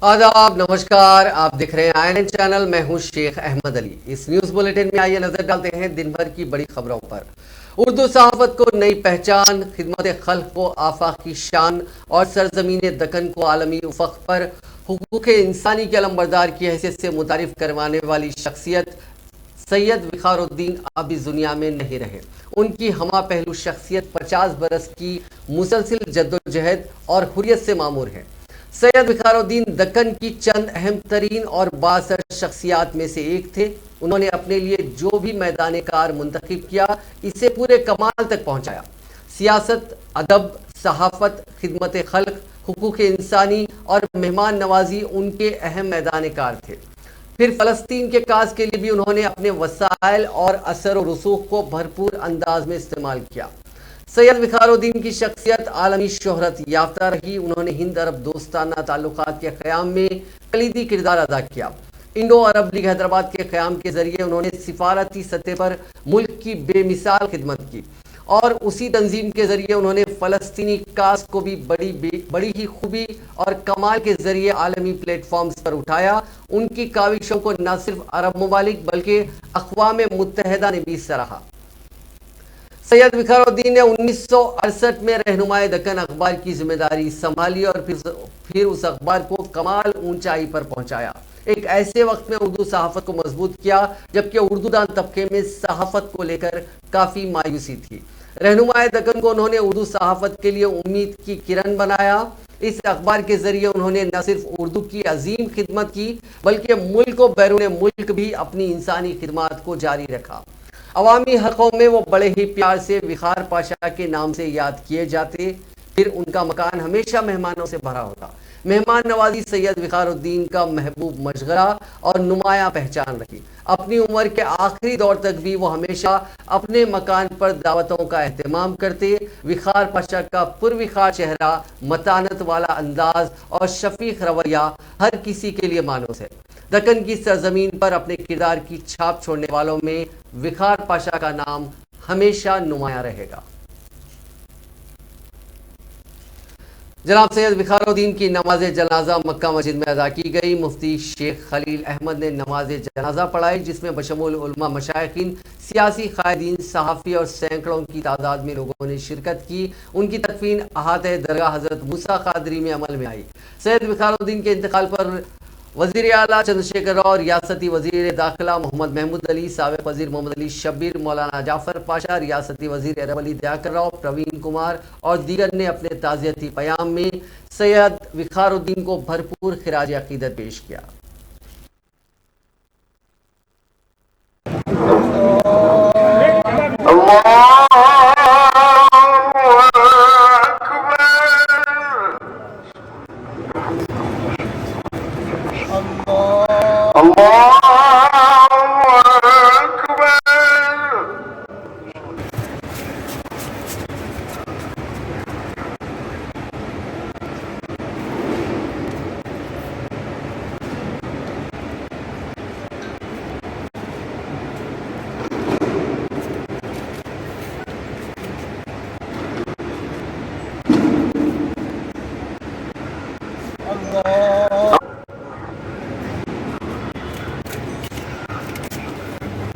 आदाब, नमस्कार। आप देख रहे हैं आईएनएन चैनल। मैं हूं शेख अहमद अली। इस न्यूज बुलेटिन में आइए नजर डालते हैं दिन भर की बड़ी खबरों पर। उर्दू सहाफत को नई पहचान, खिदमत खल्क को आफाकी शान और सरजमीन दक्कन को आलमी उफक पर हुकूक इंसानी के अलमबरदार की हैसियत से मुतारिफ करवाने वाली शख्सियत सैयद विखारुद्दीन अब इस दुनिया में नहीं रहे। उनकी हमा पहलू शख्सियत 50 बरस की मुसलसिल जद्दोजहद और हुर्रियत से मामूर है। सैयद विखारुद्दीन दक्कन की चंद अहम तरीन और बासर शख्सियात में से एक थे। उन्होंने अपने लिए जो भी मैदान कार मुंतखब किया, इसे पूरे कमाल तक पहुंचाया। सियासत, अदब, सहाफत, खिदमत खल्क, हुकूक इंसानी और मेहमान नवाजी उनके अहम मैदान कार थे। फिर फ़लस्तीन के काज के लिए भी उन्होंने अपने वसाइल और असर और रसूख को भरपूर अंदाज में इस्तेमाल किया। सैयद विखारुद्दीन की शख्सियत आलमी शोहरत याफ्ता रही। उन्होंने हिंद अरब दोस्ताना ताल्लुकात के क़याम में कलीदी किरदार अदा किया। इंडो अरब लीग हैदराबाद के क़याम के ज़रिए उन्होंने सिफारती सतह पर मुल्क की बेमिसाल खिदमत की और उसी तंजीम के ज़रिए उन्होंने फ़लस्तीनी काज को भी बड़ी ही खूबी और कमाल के ज़रिए आलमी प्लेटफॉर्म्स पर उठाया। उनकी काविशों को न सिर्फ अरब ममालिक बल्कि अक़वाम मुत्तहिदा ने भी सराहा। सैयद विखारुद्दीन ने 1968 में रहनुमाए दक्कन अखबार की जिम्मेदारी संभाली और फिर उस अखबार को कमाल ऊंचाई पर पहुंचाया। एक ऐसे वक्त में उर्दू सहाफत को मजबूत किया जबकि उर्दूदान तबके में सहाफत को लेकर काफ़ी मायूसी थी। रहनुमाए दक्कन को उन्होंने उर्दू सहाफत के लिए उम्मीद की किरण बनाया। इस अखबार के जरिए उन्होंने न सिर्फ उर्दू की अजीम खिदमत की बल्कि मुल्क व बैरून मुल्क भी अपनी इंसानी खिदमत को जारी रखा। अवामी हक़ों में वो बड़े ही प्यार से विखार पाशा के नाम से याद किए जाते। फिर उनका मकान हमेशा मेहमानों से भरा होता। मेहमान नवाजी सैयद विखारुद्दीन का महबूब मशगरा और नुमाया पहचान रही। अपनी उम्र के आखिरी दौर तक भी वो हमेशा अपने मकान पर दावतों का एहतमाम करते। विखार पाशा का पुरविखार चेहरा, मतानत वाला अंदाज और शफीक रवैया हर किसी के लिए मानूस है। दक्कन की सरजमीन पर अपने किरदार की छाप छोड़ने वालों में विखार पाशा का नाम हमेशा नुमाया रहेगा। जनाब सैयद विखारुद्दीन की नमाज जनाजा मक्का मस्जिद में अदा की गई। मुफ्ती शेख खलील अहमद ने नमाज जनाजा पढ़ाई, जिसमें बशमूल उलमा, मशाइखीन, सियासी कायदीन, सहाफ़ी और सैकड़ों की तादाद में लोगों ने शिरकत की। उनकी तदफीन अहाते दरगाह हज़रत मूसा कादरी में अमल में आई। सैयद विखारुद्दीन के इंतकाल पर वज़ीर आला चंद्रशेखर राव, रियासती वज़ीर दाखिला मोहम्मद महमूद अली, साबिक़ वज़ीर मोहम्मद अली शब्बीर, मौलाना जाफ़र पाशा, रियासती वज़ीर अरब अली दयाकर राव, प्रवीण कुमार और दीगर ने अपने ताज़ियती प्याम में सैयद विखारुद्दीन को भरपूर खिराज अक़ीदत पेश किया।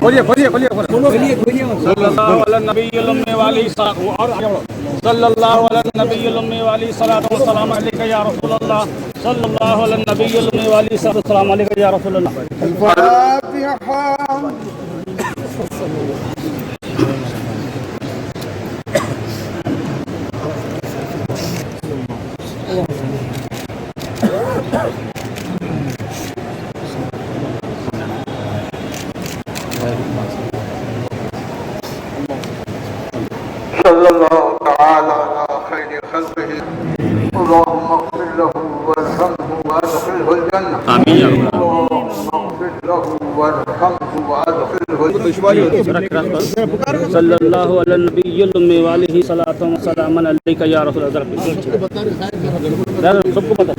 खोलिए खोलिए खोलिए सल्लल्लाहु अलैहि नबील उम्मी वाली सल्लल्लाहु अलैहि नबील उम्मी वाली सलातो व सलाम अलैका या रसूलल्लाह सल्लल्लाहु अलैहि नबील उम्मी वाली सलातो व सलाम अलैका या रसूलल्लाह। सल्लल्लाहु तआला अला खैरि खल्क़िही अल्लाहुम्मा इग़फिर लहू वरहमहू वअदखिलहु अल-जन्नह। आमीन। अल्लाहुम्मा इग़फिर लहू वरहमहू वअदखिलहु अल-जन्नह। सल्लल्लाहु अलैहि नबील उम्मी वाली सलातो व सलाम अलैका या रसूलल्लाह। सबको पता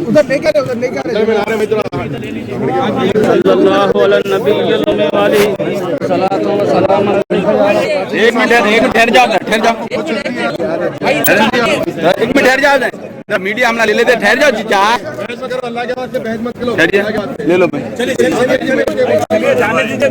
उधर लेके आ रहे सल्लल्लाहु अलैहि नबील उम्मी वाली सलातो व सलाम अलैका। एक मिनट ठहर जाओ, एक मिनट ठहर जाओ। मीडिया हमला ले लेते, ठहर जाओ जीजा, अल्लाह के वास्ते बहस मत करो, ले लो भाई। चलिए जाने दीजिए।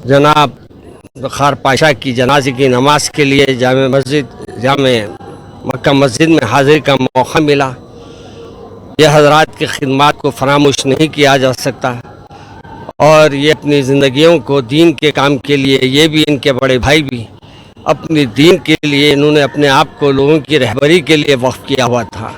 जनाब बुखार पाशा की जनाजे की नमाज के लिए जामे मक्का मस्जिद में हाजिर का मौका मिला। यह हजरात की खिदमत को फरामोश नहीं किया जा सकता और ये अपनी ज़िंदगियों को दीन के काम के लिए, ये भी इनके बड़े भाई भी अपनी दीन के लिए इन्होंने अपने आप को लोगों की रहबरी के लिए वक्फ किया हुआ था।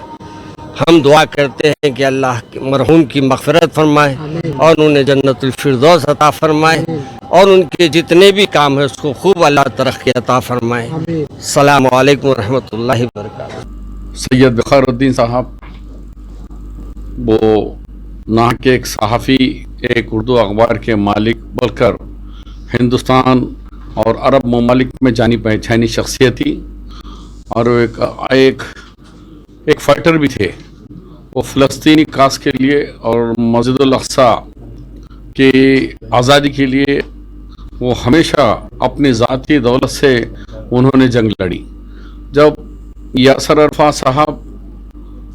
हम दुआ करते हैं कि अल्लाह मरहूम की मग़फ़िरत फरमाए और उन्हें जन्नतुल फिरदौस अता फरमाए और उनके जितने भी काम है उसको खूब अल्लाह तरक्की अता फरमाए। अस्सलामु अलैकुम रहमतुल्लाहि व बरकातहू। सैयद फ़खरुद्दीन साहब वो यहाँ के एक सहाफ़ी, एक उर्दू अखबार के मालिक बोलकर हिंदुस्तान और अरब ममालिक में जानी पहचानी शख्सियत थी और वो एक फ़ाइटर भी थे। वो फ़लस्तीनी काज के लिए और मस्जिदुल अक़सा की आज़ादी के लिए वो हमेशा अपनी ज़ाती दौलत से उन्होंने जंग लड़ी। जब यासर अरफ़ात साहब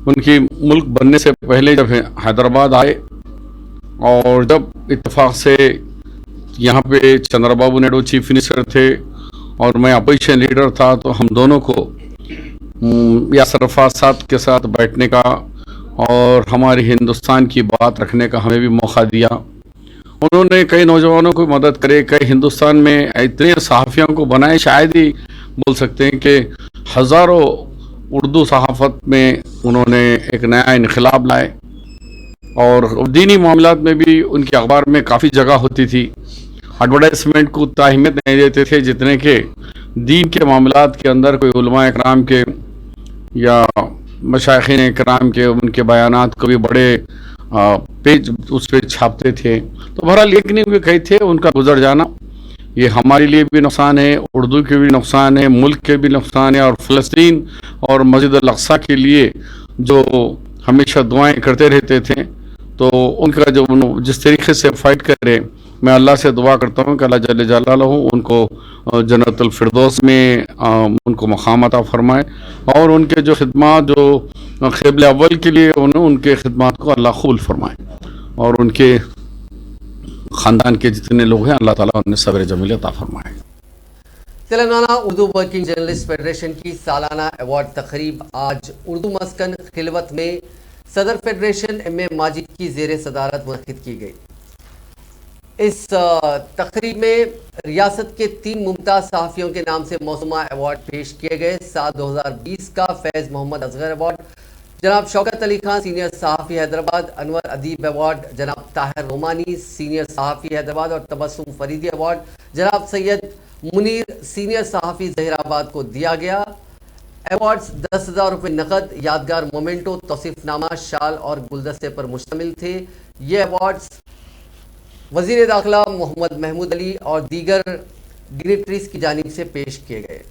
उनकी मुल्क बनने से पहले जब हैदराबाद आए और जब इत्तेफाक से यहाँ पे चंद्रबाबू नायडू चीफ मिनिस्टर थे और मैं अपोजिशन लीडर था, तो हम दोनों को यासर अरफ़ात साहब के साथ बैठने का और हमारी हिंदुस्तान की बात रखने का हमें भी मौका दिया। उन्होंने कई नौजवानों को मदद करे, कई हिंदुस्तान में इतने सहाफ़ियों को बनाए, शायद ही बोल सकते हैं कि हज़ारों उर्दू सहाफ़त में उन्होंने एक नया इनकलाब लाए और दीनी मामलात में भी उनके अखबार में काफ़ी जगह होती थी। एडवर्टाइजमेंट को उतना अहमियत नहीं देते थे जितने के दीन के मामलात के अंदर कोई उलमा इकराम के या मशाइखीन इकराम के उनके बयानात को भी बड़े पेज उस पर छापते थे। तो बहरहाल एक नहीं हुए कई थे, उनका गुजर जाना ये हमारे लिए भी नुकसान है, उर्दू के भी नुकसान है, मुल्क के भी नुकसान है और फ़लस्तीन और मस्जिदुल अक़सा के लिए जो हमेशा दुआएं करते रहते थे, तो उनका जो जिस तरीके से फ़ाइट करे, मैं अल्लाह से दुआ करता हूँ कि अल्लाह जल्ल जलालहू उनको जन्नतुल फिरदौस में उनको मक़ाम अता फरमाए और उनके जो खिदमत जो क़िबल अव्वल के लिए उनके खिदमत को अल्लाह कबूल फरमाए और उनके ख़ानदान के जितने लोग हैं अल्लाह ताला उन्हें सब्र जमील अता फरमाए। Telangana Urdu working journalist federation की सालाना अवार्ड तकरीब आज उर्दू मस्कन खिलवत में सदर फेडरेशन M.A. माजिद की ज़ेर सदारत मुनक़िद की गई। इस तकरीब में रियासत के 3 मुमताज़ सहाफ़ियों के नाम से मौसूमा अवार्ड पेश किए गए। साल 2020 का फैज़ मोहम्मद असगर अवार्ड जनाब शौकत अली खान सीनियर सहाफ़ी हैदराबाद, अनवर अदीब अवार्ड जनाब ताहिर रोमानी सीनियर सहाफ़ी हैदराबाद और तबस्सुम फरीदी अवार्ड जनाब सैयद मुनीर सीनियर सहाफ़ी ज़हीराबाद को दिया गया। अवार्ड्स 10,000 रुपये नकद, यादगार मोमेंटो, तौसीफ़नामा, शाल और गुलदस्ते पर मुश्तमिल थे। ये अवार्ड्स वज़ीर दाखिला मोहम्मद महमूद अली और दीगर डिग्निटरीज की जानिब से पेश किए गए।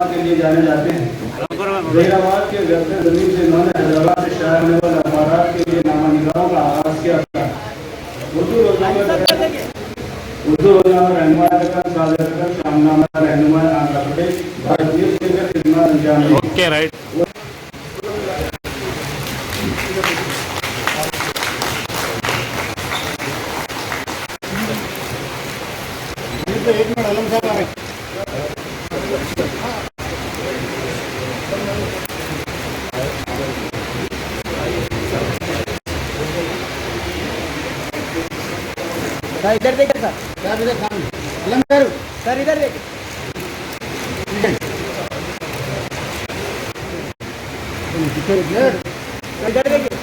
के लिए जाने जाते हैं। ज़हीराबाद के गज़ल ज़मीन से इन्होंने हैदराबाद से शाया होने वाले अखबारात के लिए नामा निगाहों का आगाज़ किया था। उर्दू रोज़नामा रहनुमा शामनामा रहनुमा आंध्र प्रदेश भारतीय खिदमत अंजाम दी। Okay right. एक मिनट आलम साहब आ रहे हैं। इधर देखिए सर, इधर सामने सर, इधर देखिए। इधर देखिए।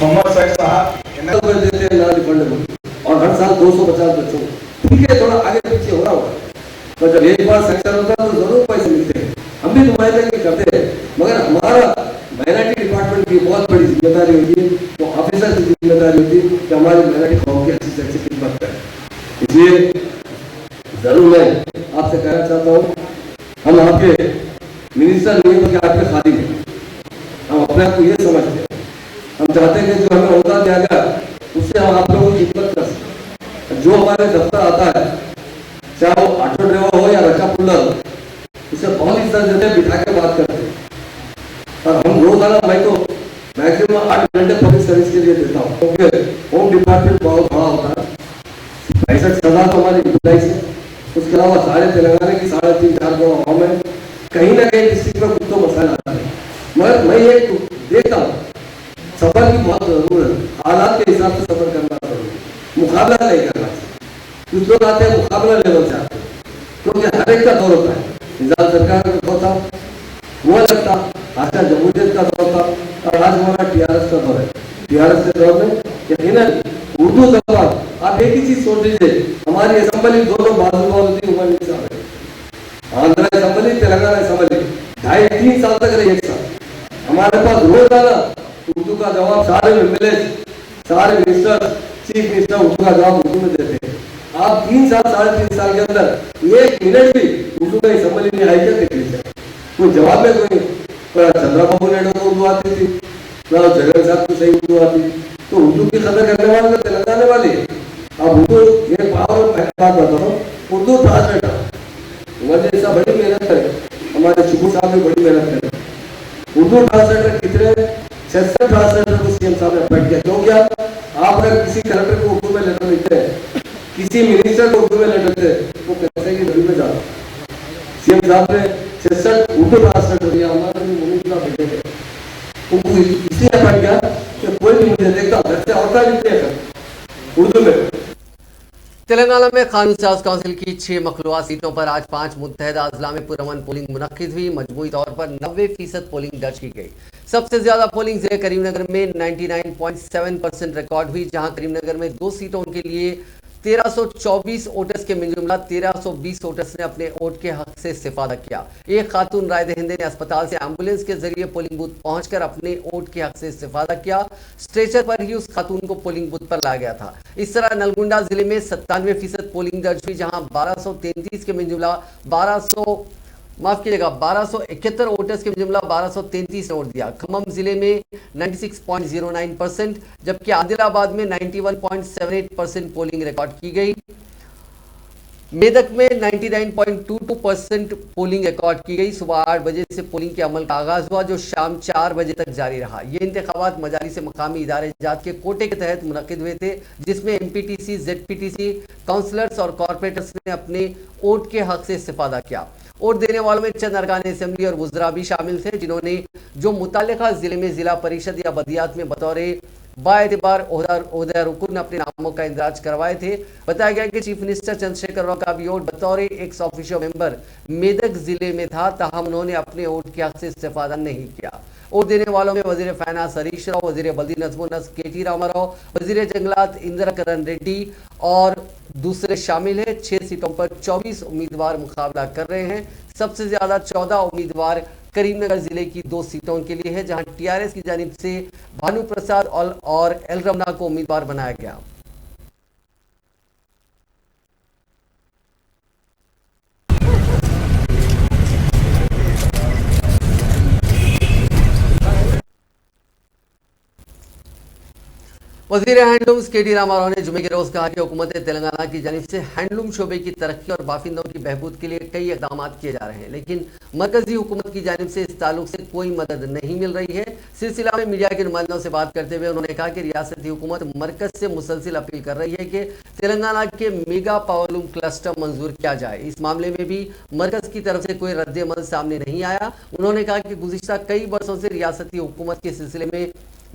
मोहम्मद सैफ साहब कर देते हैं नॉन रिफंडेबल, और हर साल 250 बच्चों को, ठीक है, थोड़ा आगे पीछे हो रहा होगा, पर जब एक बार सेक्शन होता है तो जरूर पैसे मिलते हैं। हम भी नुमाइंदगी करते हैं, मगर हमारा माइनॉरिटी डिपार्टमेंट की बहुत बड़ी जिम्मेदारी होती है, तो ऑफिसर की जिम्मेदारी होती है कि हमारी माइनॉरिटी कौम की अच्छी से अच्छी खिदमत करें। इसलिए जरूर मैं आपसे कहना चाहता हूँ, हम आपके मिनिस्टर नहीं बल्कि आपके खादी हैं। हम अपने आप को ये समझते हैं, हम चाहते हैं कि जो हमें होता दिया गया उससे हम आप लोगों की खिदमत कर सकें। जो हमारे दफ्तर आता है, चाहे वो ऑटो ड्राइवर हो या रक्षा पुल्लर हो, उसे बहुत ही सर बिठा के बात करते हैं। और हम रोजाना, मैं तो मैक्सिमम 8 घंटे पब्लिक सर्विस के लिए देता हूँ, क्योंकि होम डिपार्टमेंट बहुत बड़ा होता है। 65 सजा तो हमारी एम्प्लॉइज है, उसके अलावा सारे तेलंगाना की 3.5-4 गाँव में कहीं ना कहीं डिस्ट्रिक्ट में कुछ तो मसाला आता है। मगर मैं ये देखता हूँ, सफर की बहुत जरूरत है, हालात के हिसाब से सफर करना जरूरी, मुकाबला नहीं करना चाहिए। कुछ लोग आते हैं मुकाबला लेवल से आते हैं, क्योंकि हर एक का दौर होता है। निजाम सरकार का दौर था, वो लगता, आशा जमहूरियत का दौर था, और आज हमारा TRS का दौर है। TRS के दौर में यकीनन उर्दू जबान, आप एक ही चीज सोच लीजिए, हमारी असेंबली दोनों बाजू होती है, आंध्र असेंबली, तेलंगाना असेंबली 2.5-3 साल तक रही एक साथ। हमारे पास रोजाना उर्दू का जवाब सारे MLA, सारे मिनिस्टर, चीफ मिनिस्टर उर्दू का जवाब उर्दू में देते हैं। आप 3 साल 3.5 साल के अंदर 1 मिनट भी उर्दू में असेंबली में आई क्या देख लीजिए, कोई जवाब में कोई चंद्रबाबू नायडू को उर्दू आती थी, ना जगन साहब को सही उर्दू आती, तो उर्दू की कदर करने वाले तो तेलंगाना वाले। अब उर्दू ये पावर बात बताओ, उर्दू ट्रांसलेटर मुझे ऐसा बड़ी मेहनत करे, हमारे शिबू साहब भी बड़ी मेहनत करे। उर्दू ट्रांसलेटर कितने 66 ट्रांसलेटर को CM साहब ने अपॉइंट किया। क्यों किया? आप अगर किसी कलेक्टर को उर्दू में लेटर लिखते हैं, किसी मिनिस्टर को उर्दू में लेटर देते हैं, वो कैसे की नदी में जाता। CM साहब ने 66 उर्दू ट्रांसलेटर दिया, हमारे मुनीला बेटे थे, उनको इसलिए अपॉइंट किया कि कोई भी मुझे देखता घर से औरता लिखते हैं उर्दू में। तेलंगाना में कानून साज काउंसिल की 6 मखलूआ सीटों पर आज 5 मुत्तहदा अजला में पुरअमन पोलिंग मुनक्किद हुई। मजमूई तौर पर 90% पोलिंग दर्ज की गई। सबसे ज्यादा पोलिंग जिले करीमनगर में 99.7% रिकॉर्ड हुई, जहां करीमनगर में 2 सीटों के लिए 1324 वोटर्स के मिलजुमला 1320 वोटर्स ने अपने वोट के हक से इस्तेफादा किया। एक खातून राय दहिंदे ने अस्पताल से एम्बुलेंस के जरिए पोलिंग बूथ पहुंचकर अपने वोट के हक से इस्तेफादा किया। स्ट्रेचर पर ही उस खातून को पोलिंग बूथ पर लाया गया था। इस तरह नलगुंडा जिले में 97% पोलिंग दर्ज हुई, जहां 1233 के मिलजुमला 1271 वोटर्स के जुमला 1233 ने वोट दिया। खम्मम जिले में 96.09%, जबकि आदिलाबाद में 91.78% पोलिंग रिकॉर्ड की गई। मेदक में 99.22% पोलिंग रिकॉर्ड की गई। सुबह 8 बजे से पोलिंग के अमल का आगाज हुआ, जो शाम 4 बजे तक जारी रहा। ये इंतखाबात मजालिस से मकामी इदारे जात के कोटे के तहत मुनक्किद हुए थे, जिसमें MPTC, ZPTC, काउंसलर्स और कॉर्पोरेटर्स ने अपने वोट के हक से इस्तेफादा किया। वोट देने वालों में चंद अरकान असेंबली और वुज़रा भी शामिल थे, जिन्होंने जो मुतालिका जिले में जिला परिषद या बदियात में बतौर बाएतबार ओहदा रुकन अपने नामों का इंदराज करवाए थे। बताया गया कि चीफ मिनिस्टर चंद्रशेखर राव का भी वोट बतौर एक्स ऑफिशियो मेंबर मेदक जिले में था, ताहम उन्होंने अपने वोट के हक से इस्तेफादा नहीं किया। वोट देने वालों में वजीर फाइनेंस हरीश राव, वजीर बल्दी नज़्म व नस्क KT रामाराव, वजीर जंगलात इंदिरा करण रेड्डी और दूसरे शामिल हैं। 6 सीटों पर 24 उम्मीदवार मुकाबला कर रहे हैं। सबसे ज्यादा 14 उम्मीदवार करीमनगर जिले की 2 सीटों के लिए है, जहां TRS की जानिब से भानु प्रसाद और एल रमना को उम्मीदवार बनाया गया। वज़ीर हैंडलूम्स के.टी. रामाराव ने जुमे के रोज कहा कि हुकूमत तेलंगाना की जानिब से हैंडलूम शोबे की तरक्की और बाशिंदों की बहबूद के लिए कई इकदाम किए जा रहे हैं, लेकिन मरकजी हुकूमत की जानिब से इस ताल्लुक से कोई मदद नहीं मिल रही है। सिलसिला में मीडिया के नुमाइंदों से बात करते हुए उन्होंने कहा कि रियासती हुकूमत मरकज से मुसलसिल अपील कर रही है कि तेलंगाना के मेगा पावरलूम क्लस्टर मंजूर किया जाए। इस मामले में भी मरकज की तरफ से कोई रद्द-ए-अमल सामने नहीं आया। उन्होंने कहा कि गुज़िश्ता कई बरसों से रियासती हुकूमत के सिलसिले में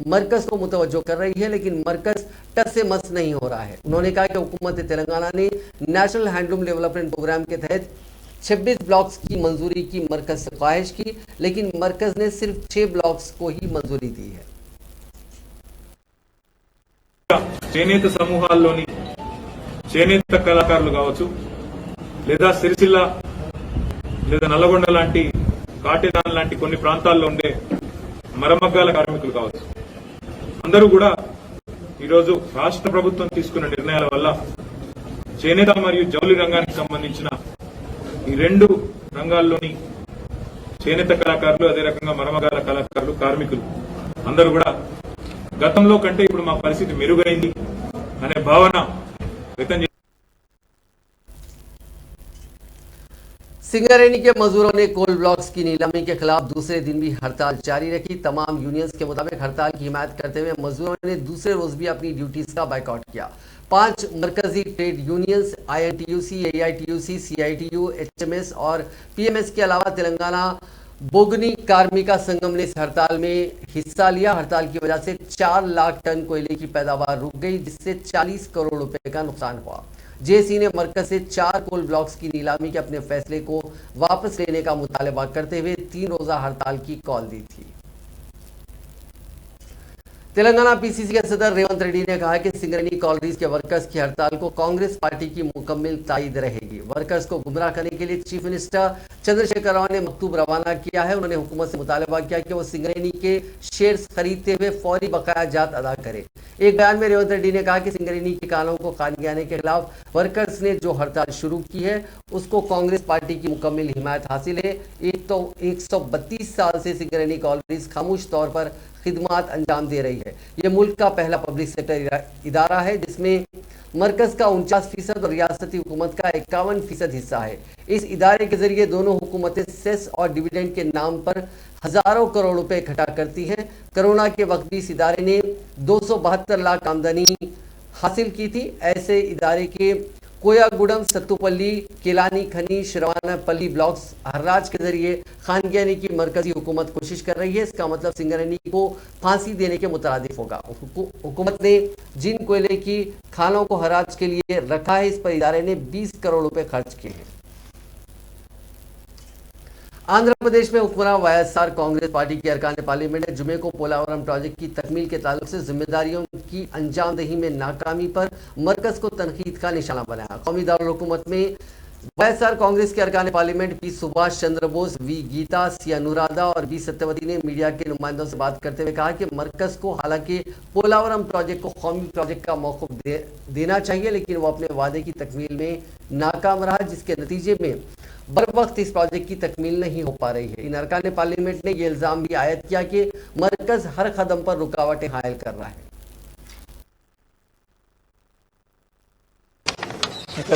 मरकज को मुतवज्जो कर रही है, लेकिन मरकज टस से मस नहीं हो रहा है। उन्होंने कहा कि हुकूमत तेलंगाना ने नेशनल हैंडलूम डेवलपमेंट प्रोग्राम के तहत 26 ब्लॉक्स की मंजूरी की मरकज से ख्वाहिश की, लेकिन मरकज ने सिर्फ 6 ब्लॉक्स को ही मंजूरी दी है। చేనేత సమూహాల్లోని చేనేత కళాకారులు కావచ్చు, లేదా సిరిసిల్ల లేదా నల్లగొండ లాంటి కాటేదాన్ లాంటి కొన్ని ప్రాంతాల్లో ఉండే మరమగ్గాల కార్మికులు కావచ్చు, అందరూ కూడా ఈరోజు రాష్ట్ర ప్రభుత్వం తీసుకున్న నిర్ణయాల వల్ల చేనేత మరియు జౌళి రంగానికి సంబంధించిన ఈ రెండు రంగాల్లోని చేనేత కళాకారులు, అదే రకంగా మరమగ్గాల కళాకారులు, కార్మికులు అందరూ కూడా గతంలో కంటే ఇప్పుడు మా పరిస్థితి మెరుగైంది అనే భావన వ్యక్తం చేశారు। सिंगरेनी के मजदूरों ने कोल ब्लॉक्स की नीलामी के खिलाफ दूसरे दिन भी हड़ताल जारी रखी। तमाम यूनियंस के मुताबिक हड़ताल की हिमायत करते हुए मजदूरों ने दूसरे रोज भी अपनी ड्यूटीज का बाइकआउट किया। 5 मरकजी trade unions INTUC, AITUC, CITU, HMS और PMS के अलावा तेलंगाना बोगनी कार्मिका संगम ने इस हड़ताल में हिस्सा लिया। हड़ताल की वजह से 4 लाख टन कोयले की पैदावार रुक गई, जिससे 40 करोड़ रुपए का नुकसान हुआ। जेसी ने मरकज से 4 कोल ब्लॉक्स की नीलामी के अपने फैसले को वापस लेने का मुतालबा करते हुए 3 रोजा हड़ताल की कॉल दी थी। तेलंगाना PCC के सदर रेवंत रेड्डी ने कहा कि सिंगरेनी कॉलरीज के वर्कर्स की हड़ताल को कांग्रेस पार्टी की मुकम्मल तायद रहेगी। वर्कर्स को गुमराह करने के लिए चीफ मिनिस्टर चंद्रशेखर राव ने मकतूब रवाना किया है। उन्होंने हुकूमत से मुतालबा किया कि वो सिंगरेनी के शेयर्स खरीदते हुए फौरी बकाया जात अदा करे। एक बयान में रेवंत रेड्डी ने कहा कि सिंगरेनी के कानून को खारिज आने के खिलाफ वर्कर्स ने जो हड़ताल शुरू की है उसको कांग्रेस पार्टी की मुकम्मल हिमायत हासिल है। एक तो 132 साल से सिंगरेनी कॉलरीज खामोश तौर पर खिदमात अंजाम दे रही है। ये मुल्क का पहला पब्लिक सेक्टर इदारा है जिसमें मरकज का 49% और रियासती हुकूमत का 51% हिस्सा है। इस इदारे के जरिए दोनों हुकूमतें सेस और डिविडेंड के नाम पर हजारों करोड़ रुपए इकट्ठा करती हैं। कोरोना के वक्त भी इस इदारे ने 272 लाख आमदनी हासिल की थी। ऐसे इदारे के कोयागुडम, सत्तुपल्ली, केलानी खनी, श्रवणपल्ली ब्लॉक्स हर्राज के जरिए खानगियानी की मरकजी हुकूमत कोशिश कर रही है। इसका मतलब सिंगरेनी को फांसी देने के मुतरादिफ होगा। हुकूमत ने जिन कोयले की खानों को हराज के लिए रखा है, इस पर इदारे ने 20 करोड़ रुपए खर्च किए हैं। आंध्र प्रदेश में हुक्मरान YSR कांग्रेस पार्टी के अरकान पार्लियामेंट ने जुमे को पोलावरम प्रोजेक्ट की तकमील के ताल्लुक से जिम्मेदारियों की अंजामदही में नाकामी पर मरकज को तनकीद का निशाना बनाया। कौमी दारुल हुकूमत में YSR कांग्रेस के अरकान parliament P Subhash Chandra Bose, V Gita, C Anuradha और V सत्यवती ने मीडिया के नुमाइंदों से बात करते हुए कहा कि मरकज को हालांकि पोलावरम प्रोजेक्ट को कौमी प्रोजेक्ट का मौक़िफ़ देना चाहिए, लेकिन वो अपने वादे की तकमील में नाकाम रहा, जिसके नतीजे में बर वक्त इस प्रोजेक्ट की तकमील नहीं हो पा रही है। इन अरकान पार्लियामेंट ने यह इल्ज़ाम भी आयद किया कि मरकज हर कदम पर रुकावटें हायल कर रहा है।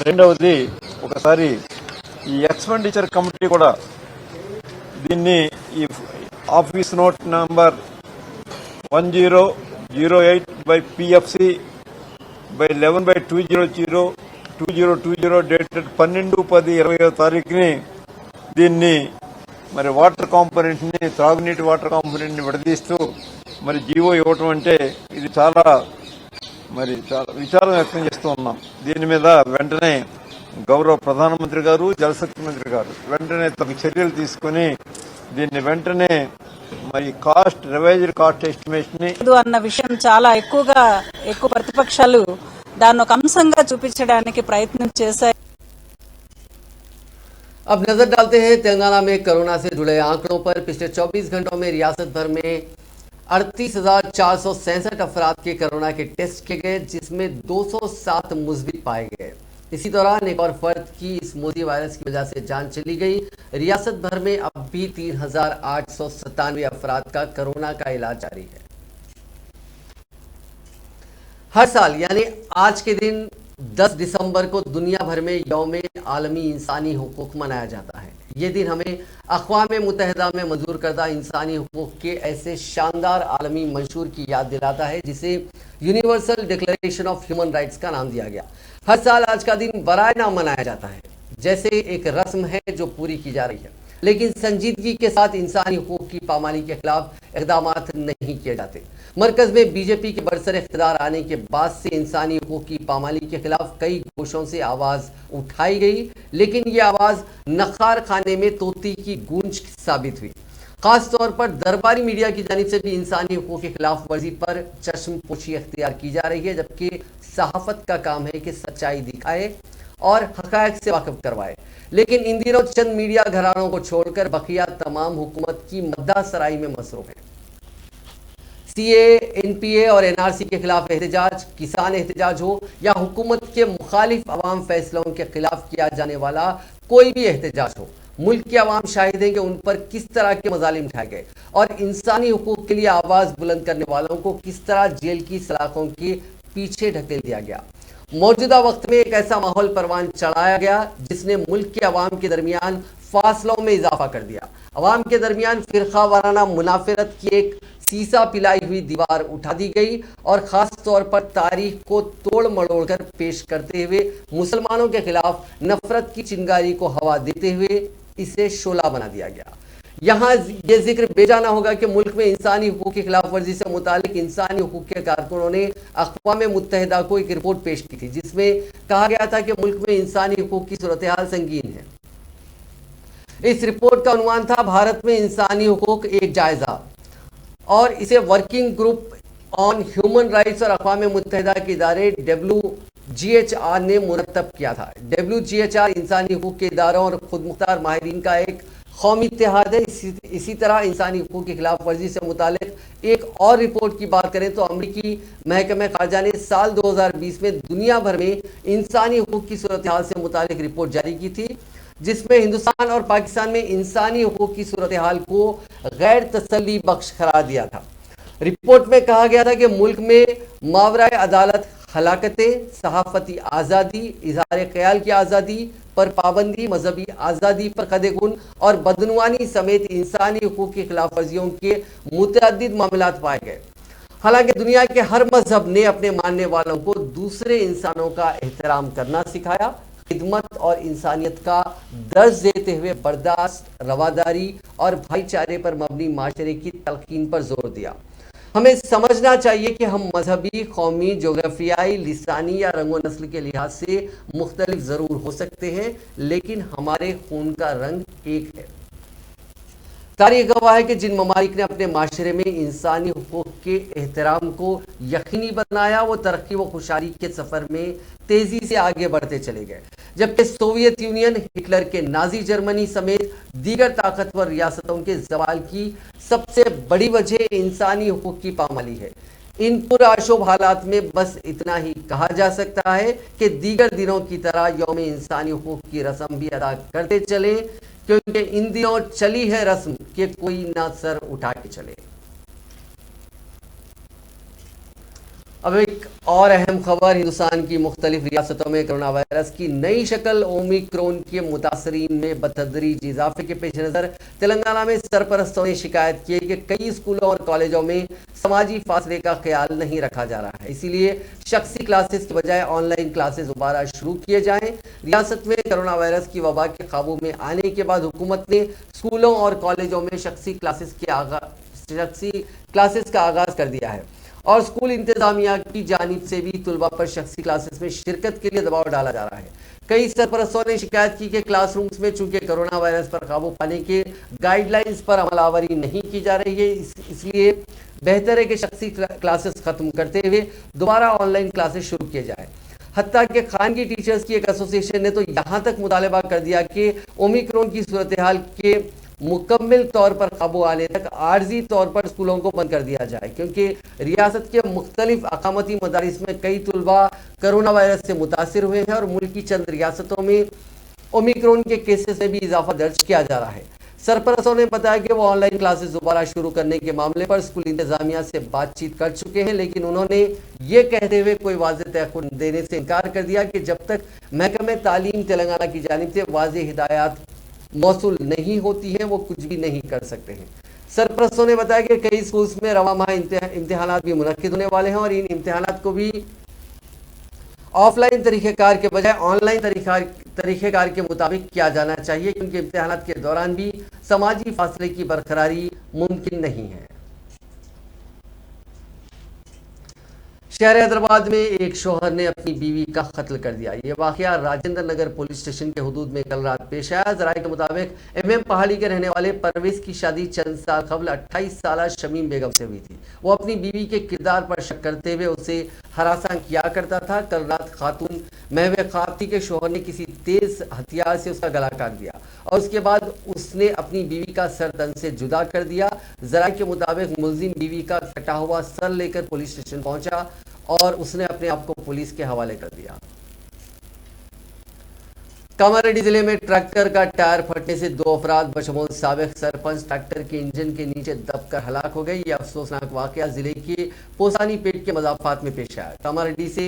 రెండవది ఒకసారి ఈ ఎక్స్పెండిచర్ కమిటీ కూడా దీన్ని ఈ office note number 10/PFC/11/200/2020 dated 12/10/20వ తారీఖుని దీన్ని మరి వాటర్ కాంపోనెంట్ ని, త్రాగునీటి వాటర్ కాంపోనెంట్ ని విడదీస్తూ మరి జీవో ఇవ్వటం అంటే ఇది చాలా విచారం వ్యక్తం చేస్తూ ఉన్నాం। దీని మీద వెంటనే గౌరవ ప్రధానమంత్రి గారు, జలశక్తి మంత్రి గారు వెంటనే తమ చర్యలు తీసుకుని దీన్ని వెంటనే మరి కాస్ట్ రివైజ్డ్ కాస్ట్ ఎస్టిమేషన్ అన్న విషయం చాలా ఎక్కువ ప్రతిపక్షాలు దాన్ని ఒక అంశంగా చూపించడానికి ప్రయత్నం చేశాయి। अब नजर डालते हैं तेलंगाना में कोरोना से जुड़े आंकड़ों पर। पिछले 24 घंटों में रियासत भर में 38,467 अफराद के कोरोना के टेस्ट किए गए, जिसमें 207 मुस्बित पाए गए। इसी दौरान एक और फर्द की इस मोदी वायरस की वजह से जान चली गई। रियासत भर में अब भी 3,897 अफराद का कोरोना का इलाज जारी है। हर साल यानी आज के दिन 10 दिसंबर को दुनिया भर में यौम आलमी इंसानी हुकूक मनाया जाता है। ये दिन हमें अक़वाम मुत्तहिदा में मंजूर करदा इंसानी हुकूक के ऐसे शानदार आलमी मंशूर की याद दिलाता है जिसे universal declaration of human rights का नाम दिया गया। हर साल आज का दिन बराए नाम मनाया जाता है, जैसे एक रस्म है जो पूरी की जा रही है, लेकिन संजीदगी के साथ इंसानी हुकूक की पामाली के खिलाफ इक़दाम नहीं किए जाते। मरकज़ में बीजेपी के बरसर इख्तिदार आने के बाद से इंसानी हुकूक की पामाली के खिलाफ कई गोशों से आवाज़ उठाई गई, लेकिन ये आवाज़ नखार खाने में तोती की गूंज साबित हुई। ख़ास तौर पर दरबारी मीडिया की जानिब से भी इंसानी हुकूक की खिलाफ वर्जी पर चश्म पोशी अख्तियार की जा रही है, जबकि सहाफ़त का काम है कि सच्चाई दिखाए और हक़ाइक़ से वाकिफ़ करवाए। लेकिन इन दिनों चंद मीडिया घरानों को छोड़कर बकिया तमाम हुकूमत की मद्दासराई में मसरूफ़ है। CA, NPA और NRC के खिलाफ एहतजाज, किसान एहतजाज हो या हुकूमत के मुखालिफ अवाम फैसलों के खिलाफ किया जाने वाला कोई भी एहतजाज हो, मुल्क की अवाम शाहिद हैं कि उन पर किस तरह के मजालिम उठाए गए और इंसानी हुकूक के लिए आवाज़ बुलंद करने वालों को किस तरह जेल की सलाखों के पीछे ढकेल दिया गया। मौजूदा वक्त में एक ऐसा माहौल परवान चढ़ाया गया जिसने मुल्क के अवाम के दरमियान फासलों में इजाफा कर दिया। अवाम के दरमियान फिरका वाराना मुनाफरत की एक सीसा पिलाई हुई दीवार उठा दी गई और ख़ास तौर पर तारीख को तोड़ मड़ोड़ कर पेश करते हुए मुसलमानों के खिलाफ नफरत की चिंगारी को हवा देते हुए इसे शोला बना दिया गया। यहाँ ये जिक्र बेजाना होगा कि मुल्क में इंसानी हुकूक की खिलाफ वर्जी से मुतालिक इंसानी हुकूक के कारकुनों ने अक़वाम मुत्तहिदा को एक रिपोर्ट पेश की थी, जिसमें कहा गया था कि मुल्क में इंसानी हुकूक की सूरत हाल संगीन है। इस रिपोर्ट का उन्वान था भारत में इंसानी हुकूक एक जायजा, और इसे working group on human rights और अक़वाम मुत्तहिदा के इदारे WGHR ने मुरतब किया था। WGHR इंसानी हुकूक के इदारों और खुद मुख्तार माहिरीन का एक कौमी इत्तेहाद है। इसी तरह इंसानी हुकूक की खिलाफ वर्जी से मुतालिक एक और रिपोर्ट की बात करें तो अमरीकी महकमे खारजा ने साल 2020 में दुनिया भर में इंसानी हुकूक की सूरत हाल से मुतालिक रिपोर्ट जारी की थी, जिसमें हिंदुस्तान और पाकिस्तान में इंसानी हुकूक की सूरत हाल को गैर तसल्ली बख्श करार दिया था। रिपोर्ट में कहा गया था कि मुल्क में मावराए अदालत हलाकतें, सहाफ़ती आज़ादी, इज़हार ख्याल की आज़ादी पर पाबंदी, मजहबी आज़ादी पर कदेगुन और बदनुवानी समेत इंसानी हुकूक की खिलाफ वर्जियों के मुतअद्दिद मामलात पाए गए। हालांकि दुनिया के हर मजहब ने अपने मानने वालों को दूसरे इंसानों का एहतराम करना सिखाया, खिदमत और इंसानियत का दर्ज देते हुए बर्दाश्त, रवादारी और भाईचारे पर मबनी माशरे की तलकीन पर जोर दिया। हमें समझना चाहिए कि हम मजहबी, कौमी, जोग्राफियाई, लिसानी या रंगो नस्ल के लिहाज से मुख्तलिफ ज़रूर हो सकते हैं, लेकिन हमारे खून का रंग एक है। तारीख गवाह है कि जिन ममालिक ने अपने माशरे में इंसानी हुकूक के एहतराम को यकीनी बनाया, वो तरक्की व खुशहाली के सफ़र में तेज़ी से आगे बढ़ते चले गए, जबकि सोवियत यूनियन, हिटलर के नाजी जर्मनी समेत दीगर ताकतवर रियासतों के जवाल की सबसे बड़ी वजह इंसानी हुकूक की पामाली है। इन पुरआशोब हालात में बस इतना ही कहा जा सकता है कि दीगर दिनों की तरह यौम इंसानी हुकूक की रस्म भी अदा करते चले, क्योंकि इन दिनों चली है रस्म कि कोई ना सर उठा के चले। अब एक और अहम खबर, हिंदुस्तान की मुख्तलिफ रियासतों में कोरोना वायरस की नई शक्ल ओमिक्रॉन के मुतासरीन में बतदरीज इजाफे के पेश नज़र तेलंगाना में सरपरस्तों ने शिकायत की है कि कई स्कूलों और कॉलेजों में समाजी फासले का ख्याल नहीं रखा जा रहा है, इसीलिए शख्सी क्लासेस के बजाय ऑनलाइन क्लासेस दोबारा शुरू किए जाएं। रियासत में कोरोना वायरस की वबा के काबू में आने के बाद हुकूमत ने स्कूलों और कॉलेजों में शख्सी क्लासेस का आगाज़ कर दिया है और स्कूल इंतजामिया की जानिब से भी तुलबा पर शख्सी क्लासेस में शिरकत के लिए दबाव डाला जा रहा है। कई सरपरस्तों ने शिकायत की कि क्लासरूम्स में चूंकि कोरोना वायरस पर काबू पाने के गाइडलाइंस पर अमलावरी नहीं की जा रही है, इसलिए बेहतर है कि शख्सी क्लासेस ख़त्म करते हुए दोबारा ऑनलाइन क्लासेस शुरू किए जाए। हत्ता कि खानगी टीचर्स की एक एसोसिएशन ने तो यहाँ तक मुतालबा कर दिया कि ओमिक्रॉन की सूरत हाल के मुकम्मल तौर पर काबू आने तक आर्जी तौर पर स्कूलों को बंद कर दिया जाए, क्योंकि रियासत के मुख्तलिफ अकामती मदारिस में कई तुलबा कोरोना वायरस से मुतासिर हुए हैं और मुल्क की चंद रियासतों में ओमिक्रॉन के केसेस में भी इजाफा दर्ज किया जा रहा है। सरपरस्तों ने बताया कि वो ऑनलाइन क्लासेस दोबारा शुरू करने के मामले पर स्कूल इंतजामिया से बातचीत कर चुके हैं, लेकिन उन्होंने ये कहते हुए कोई वाज़ेह तयक़ुन देने से इनकार कर दिया कि जब तक महकमे तालीम तेलंगाना की जानिब से वाज़ेह हिदायत मौसूल नहीं होती है वो कुछ भी नहीं कर सकते हैं। सरपरस्तों ने बताया कि कई स्कूल्स में रवा माह इम्तिहानात भी मुनक्किद होने वाले हैं और इन इम्तिहानात को भी ऑफलाइन तरीक़ेकार के बजाय ऑनलाइन तरीक़ेकार के मुताबिक किया जाना चाहिए, क्योंकि इम्तिहानात के दौरान भी समाजी फासले की बरकरारी मुमकिन नहीं है। शहर हैदराबाद में एक शौहर ने अपनी बीवी का कत्ल कर दिया। ये वाक़या राजेंद्र नगर पुलिस स्टेशन के हुदूद में कल रात पेश आया। ज़राए के मुताबिक MM पहाड़ी के रहने वाले परवेज़ की शादी चंद साल कबल 28 साल शमीम बेगम से हुई थी। वो अपनी बीवी के किरदार पर शक करते हुए उसे हरासा किया करता था। कल रात खातून महवे ख्वाब थी कि शौहर ने किसी तेज हथियार से उसका गला काट दिया और उसके बाद उसने अपनी बीवी का सर तन से जुदा कर दिया। ज़राए के मुताबिक मुलजिम बीवी का कटा हुआ सर लेकर पुलिस स्टेशन पहुंचा और उसने अपने आप को पुलिस के हवाले कर दिया। कामारेड्डी जिले में ट्रैक्टर का टायर फटने से 2 अफराद बशमूल साबिक सरपंच ट्रैक्टर के इंजन के नीचे दबकर हलाक हो गए। यह अफसोसनाक वाकया जिले के पोसानी पेट के मज़ाफ़ात में पेश आया। कामारेड्डी से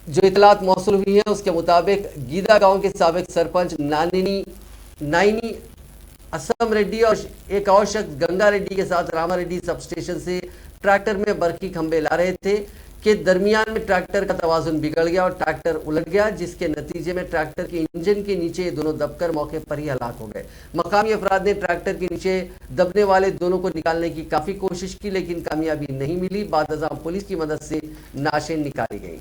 जो इतलात मौसूल हुई है उसके मुताबिक गीदा गांव के साबिक सरपंच नाइनी असम रेड्डी और एक और शख्स गंगा रेड्डी के साथ रामा रेड्डी सब स्टेशन से ट्रैक्टर में बरकी खंबे ला रहे थे कि दरमियान में ट्रैक्टर का तवाजुन बिगड़ गया और ट्रैक्टर उलट गया, जिसके नतीजे में ट्रैक्टर के इंजन के नीचे दोनों दबकर मौके पर ही हलाक हो गए। मकामी अफराद ने ट्रैक्टर के नीचे दबने वाले दोनों को निकालने की काफ़ी कोशिश की, लेकिन कामयाबी नहीं मिली। बाद पुलिस की मदद से नाशें निकाली गई।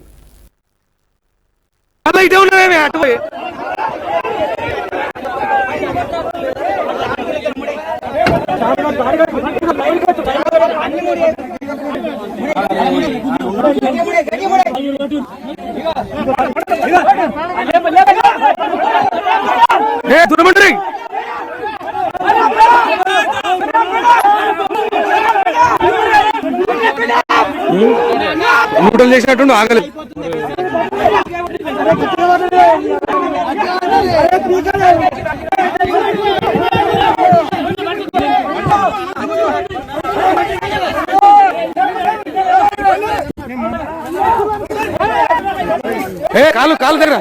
న్యూట్రల్ చేసినట్టు ఆగలేదు. కాలు కాలు దగ్గర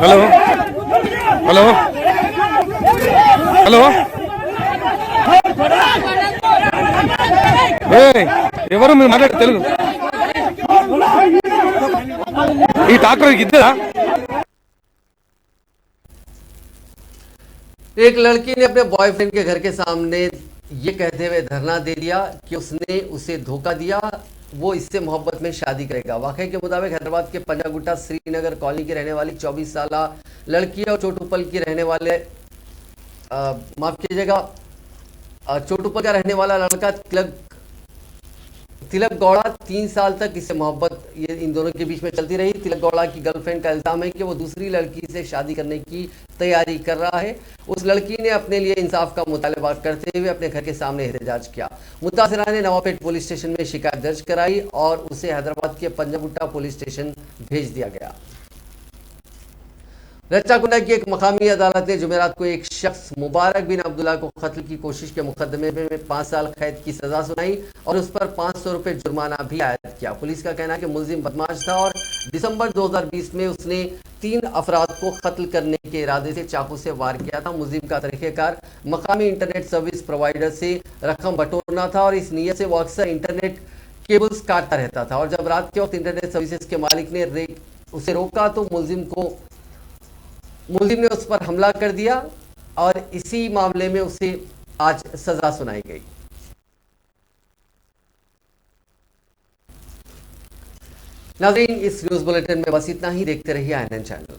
హలో హలో హలో ఎవరు మీరు మాట్లాడే తెలుగు ఈ ట్రాక్టర్ ఇద్దరా? एक लड़की ने अपने बॉयफ्रेंड के घर के सामने ये कहते हुए धरना दे दिया कि उसने उसे धोखा दिया, वो इससे मोहब्बत में शादी करेगा। वाकई के मुताबिक हैदराबाद के पंजागुट्टा श्रीनगर कॉलोनी की रहने वाली 24 साल लड़की और चोटुपल की रहने वाले माफ कीजिएगा चोटुपल का रहने वाला लड़का तिलक गौड़ा 3 साल तक इससे मोहब्बत ये इन दोनों के बीच में चलती रही। तिलक गौड़ा की गर्लफ्रेंड का इल्ज़ाम है कि वो दूसरी लड़की से शादी करने की तैयारी कर रहा है। उस लड़की ने अपने लिए इंसाफ का मुतालबा करते हुए अपने घर के सामने एहतजाज किया। मुतासिरा ने नवापेट पुलिस स्टेशन में शिकायत दर्ज कराई और उसे हैदराबाद के पंजागुट्टा पुलिस स्टेशन भेज दिया गया। रच्चाकुंडा की एक मकामी अदालत ने जुमेरात को एक शख्स मुबारक बिन अब्दुल्ला को कत्ल की कोशिश के मुकदमे में 5 साल कैद की सजा सुनाई और उस पर 500 रुपये जुर्माना भी आयद किया। पुलिस का कहना है कि मुलजिम बदमाश था और दिसंबर 2020 में उसने 3 अफराद को कत्ल करने के इरादे से चाकू से वार किया था। मुलजिम का तरीक़ेकार मकामी इंटरनेट सर्विस प्रोवाइडर से रकम बटोरना था और इस नीयत से वो अक्सर इंटरनेट केबल्स काटता रहता था और जब रात के वक्त इंटरनेट सर्विसेज के मालिक ने उसे रोका तो मुलजिम ने उस पर हमला कर दिया और इसी मामले में उसे आज सजा सुनाई गई। नाज़रीन, इस न्यूज़ बुलेटिन में बस इतना ही। देखते रहिए INN चैनल।